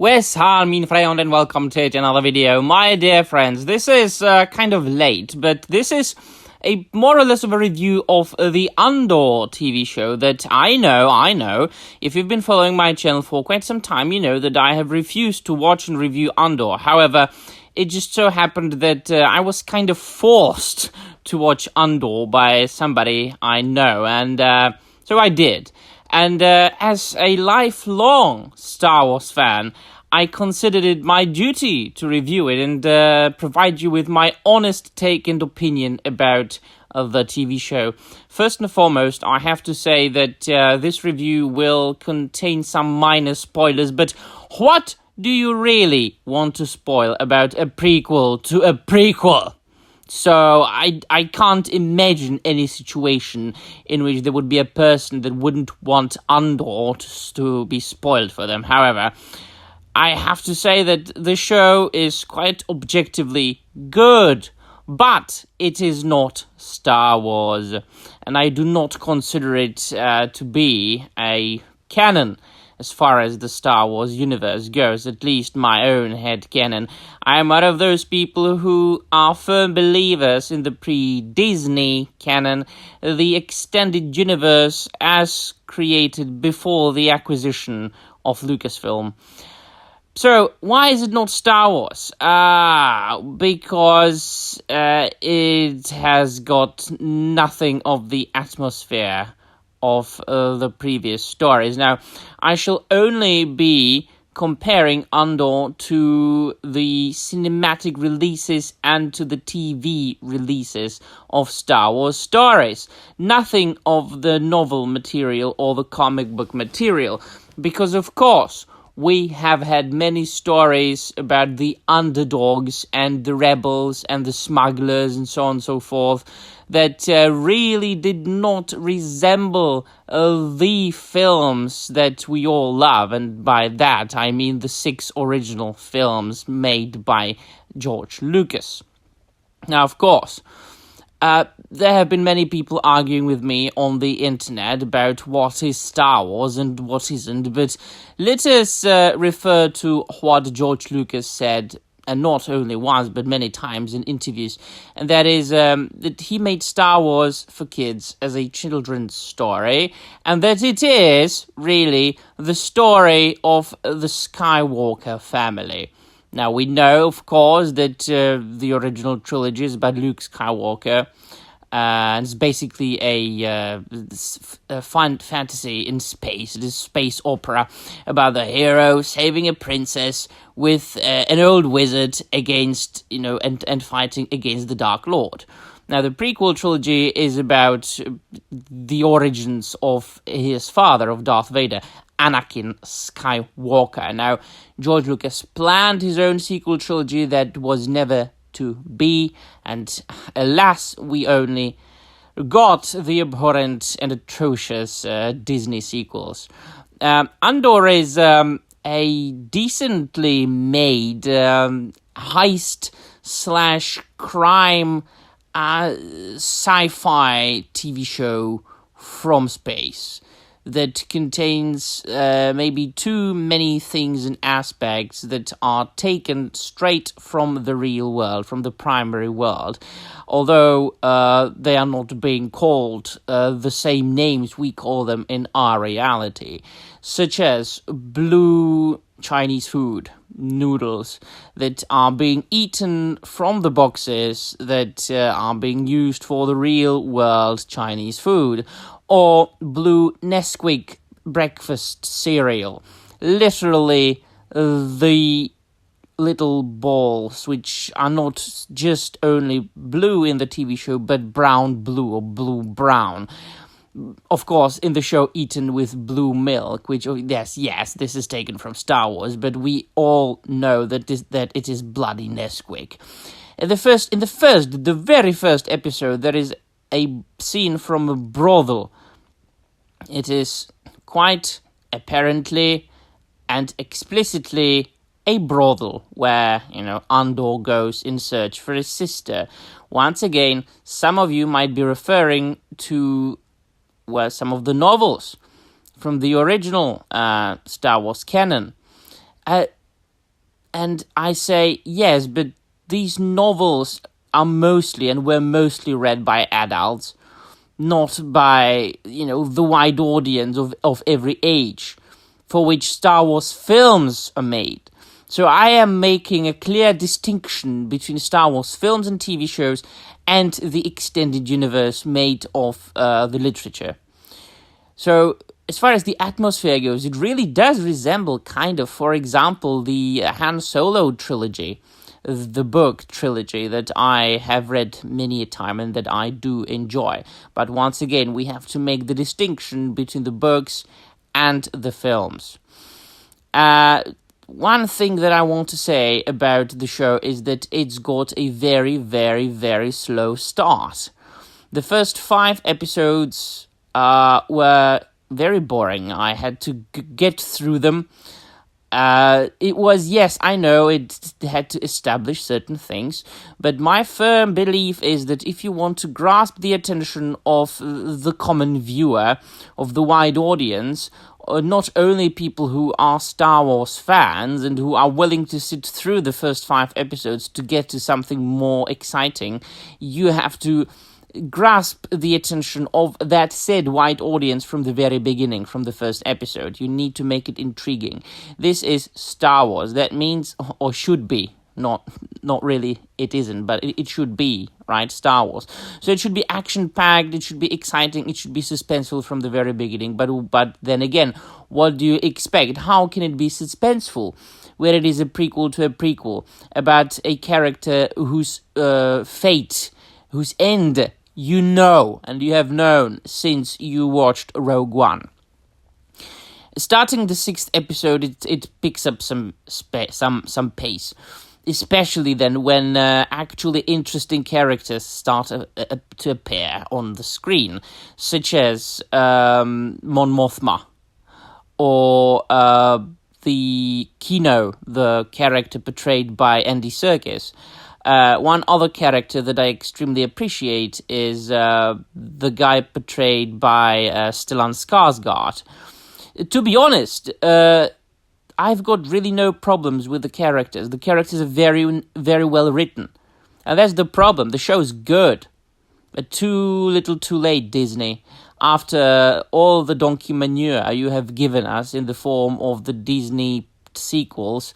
Wes har min friend and welcome to another video. My dear friends, this is kind of late, but this is a more or less of a review of the Andor TV show that I know, if you've been following my channel for quite some time, you know that I have refused to watch and review Andor. However, it just so happened that I was kind of forced to watch Andor by somebody I know, and so I did. And as a lifelong Star Wars fan, I considered it my duty to review it and provide you with my honest take and opinion about the TV show. First and foremost, I have to say that this review will contain some minor spoilers, but what do you really want to spoil about a prequel to a prequel? So I can't imagine any situation in which there would be a person that wouldn't want Andor to be spoiled for them. However, I have to say that the show is quite objectively good, but it is not Star Wars, and I do not consider it to be a canon as far as the Star Wars universe goes, at least my own head canon. I am one of those people who are firm believers in the pre-Disney canon, the extended universe as created before the acquisition of Lucasfilm. So, why is it not Star Wars? Because it has got nothing of the atmosphere of the previous stories. Now, I shall only be comparing Andor to the cinematic releases and to the TV releases of Star Wars stories. Nothing of the novel material or the comic book material. Because, of course, we have had many stories about the underdogs and the rebels and the smugglers and so on and so forth that really did not resemble the films that we all love. And by that, I mean the 6 original films made by George Lucas. Now, of course, there have been many people arguing with me on the internet about what is Star Wars and what isn't, but let us refer to what George Lucas said, and not only once, but many times in interviews, and that is that he made Star Wars for kids as a children's story, and that it is really the story of the Skywalker family. Now, we know, of course, that the original trilogy is about Luke Skywalker, and it's basically a fun fantasy in space. It is space opera about the hero saving a princess with an old wizard against, and fighting against the Dark Lord. Now, the prequel trilogy is about the origins of his father, of Darth Vader, Anakin Skywalker. Now, George Lucas planned his own sequel trilogy that was never to be, and alas, we only got the abhorrent and atrocious Disney sequels. Andor is a decently made heist/crime sci-fi TV show from space that contains maybe too many things and aspects that are taken straight from the real world, from the primary world, although they are not being called the same names we call them in our reality, such as blue Chinese food, noodles that are being eaten from the boxes that are being used for the real world Chinese food, or blue Nesquik breakfast cereal. Literally, the little balls, which are not just only blue in the TV show, but brown blue or blue brown. Of course, in the show, eaten with blue milk, which, yes, this is taken from Star Wars, but we all know that it is bloody Nesquik. In the very first episode, there is a scene from a brothel. It is quite apparently and explicitly a brothel where, Andor goes in search for his sister. Once again, some of you might be referring to some of the novels from the original Star Wars canon. And I say, yes, but these novels are mostly and were mostly read by adults, not by, the wide audience of every age, for which Star Wars films are made. So I am making a clear distinction between Star Wars films and TV shows and the extended universe made of the literature. So as far as the atmosphere goes, it really does resemble kind of, for example, the Han Solo trilogy, the book trilogy that I have read many a time and that I do enjoy. But once again, we have to make the distinction between the books and the films. One thing that I want to say about the show is that it's got a very, very, very slow start. The first 5 episodes were very boring. I had to get through them. It was, yes, I know it had to establish certain things, but my firm belief is that if you want to grasp the attention of the common viewer, of the wide audience, not only people who are Star Wars fans and who are willing to sit through the first 5 episodes to get to something more exciting, you have to grasp the attention of that said wide audience from the very beginning, from the first episode. You need to make it intriguing. This is Star Wars. That means, or should be, not really, it isn't, but it should be, right? Star Wars. So it should be action-packed, it should be exciting, it should be suspenseful from the very beginning. But then again, what do you expect? How can it be suspenseful where it is a prequel to a prequel about a character whose fate, whose end and you have known since you watched Rogue One? Starting the 6th episode, it picks up some pace, especially then when actually interesting characters start to appear on the screen, such as Mon Mothma, or the Kino, the character portrayed by Andy Serkis. One other character that I extremely appreciate is the guy portrayed by Stellan Skarsgård. To be honest, I've got really no problems with the characters. The characters are very, very well written. And that's the problem. The show's good. But too little too late, Disney. After all the donkey manure you have given us in the form of the Disney sequels,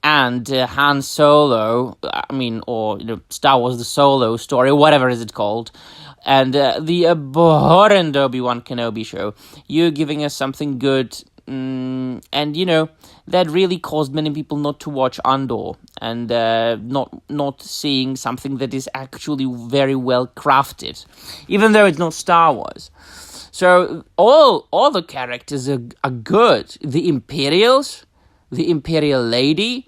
and Han Solo, or Star Wars The Solo Story, whatever is it called, and the abhorrent Obi-Wan Kenobi show, you're giving us something good, and that really caused many people not to watch Andor, and not seeing something that is actually very well crafted, even though it's not Star Wars. So all the characters are good. The Imperials, the Imperial Lady,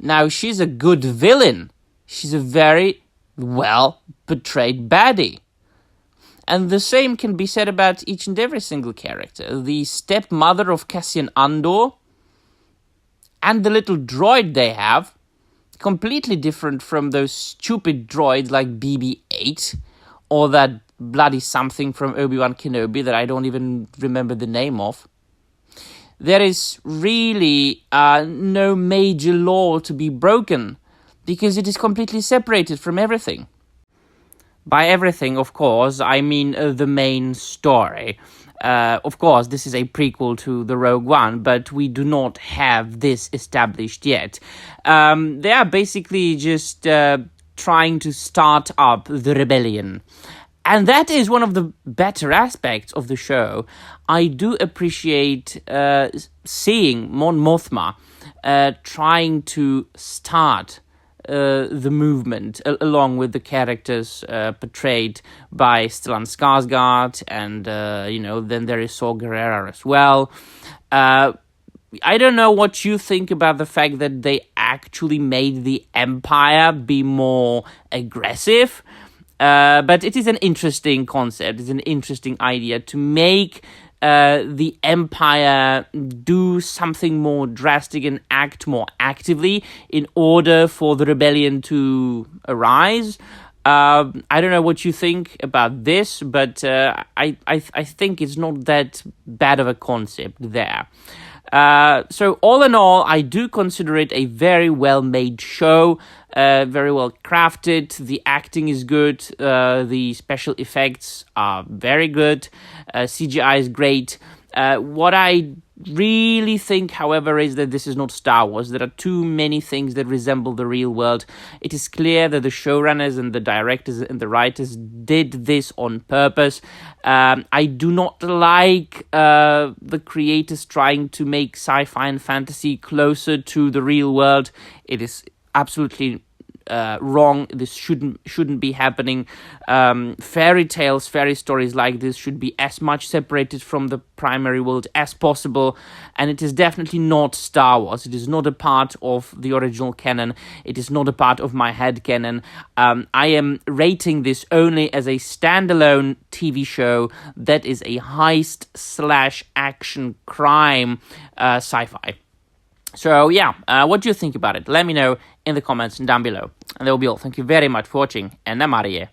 now she's a good villain. She's a very well portrayed baddie. And the same can be said about each and every single character. The stepmother of Cassian Andor and the little droid they have, completely different from those stupid droids like BB-8 or that bloody something from Obi-Wan Kenobi that I don't even remember the name of. There is really no major law to be broken because it is completely separated from everything. By everything, of course, I mean the main story. Of course, this is a prequel to the Rogue One, but we do not have this established yet. They are basically just trying to start up the rebellion. And that is one of the better aspects of the show. I do appreciate seeing Mon Mothma trying to start the movement along with the characters portrayed by Stellan Skarsgård, and then there is Saw Gerrera as well. I don't know what you think about the fact that they actually made the Empire be more aggressive. But it is an interesting concept. It's an interesting idea to make the Empire do something more drastic and act more actively in order for the rebellion to arise. I don't know what you think about this, but I think it's not that bad of a concept there. So all in all, I do consider it a very well-made show, very well crafted. The acting is good. The special effects are very good. CGI is great. What I really think, however, is that this is not Star Wars. There are too many things that resemble the real world. It is clear that the showrunners and the directors and the writers did this on purpose. I do not like the creators trying to make sci-fi and fantasy closer to the real world. It is absolutely wrong. This shouldn't be happening. Fairy tales, fairy stories like this should be as much separated from the primary world as possible, and it is definitely not Star Wars. It is not a part of the original canon. It is not a part of my head canon. I am rating this only as a standalone TV show that is a heist/action crime sci-fi. So yeah, what do you think about it? Let me know in the comments down below. And that will be all. Thank you very much for watching, and I'm out of here.